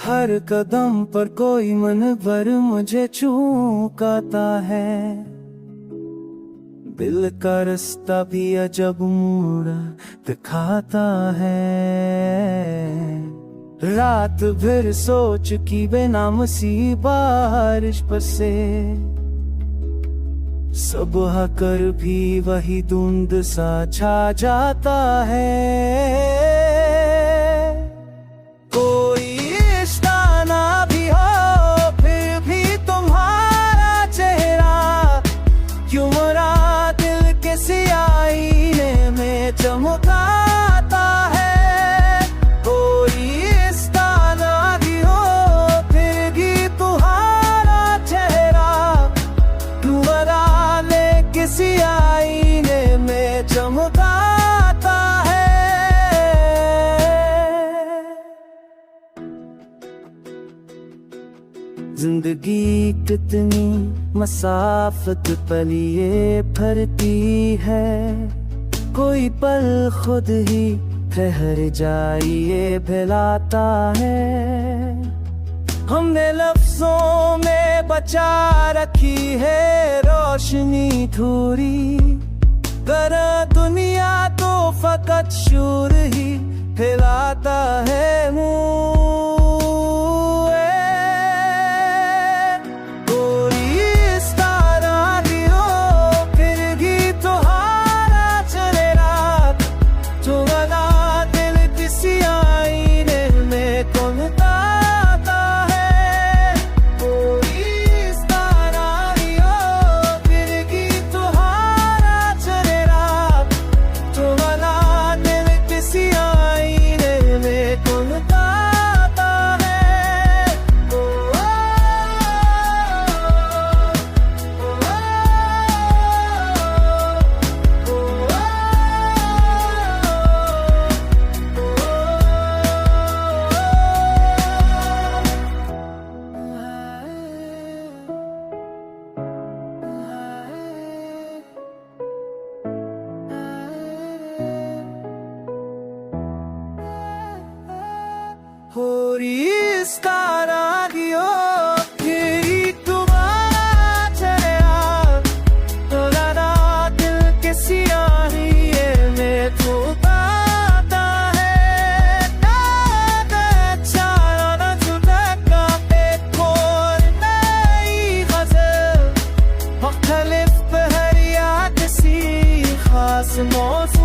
हर कदम पर कोई मन भर मुझे चूकाता है। दिल का रास्ता भी अजब मोड़ दिखाता है। रात भर सोच की बेनाम सी बारिश बरसे, सुबह कर भी वही धुंध सा छा जाता है। कोई रिश्ता ना भी हो फिर भी तुम्हारा चेहरा क्यों मरा दिल के सियाहीने में चमकाता है। कोई रिश्ता ना भी हो फिर भी तुम्हारा चेहरा क्यों मरा किसी आईने में चमकाता है। जिंदगी कितनी मसाफत पलिए भरती है, कोई पल खुद ही ठहर जाइए भुलाता है। हमने लफ्जों में बचा रखी है रोशनी थोड़ी, कर दुनिया तो फकत शूर ही फैलाता है। कोई इस तरह दियो फिर भी तुम्हारा चले रात, तुम्हारा दिल किसी आईने में तुमता मौसम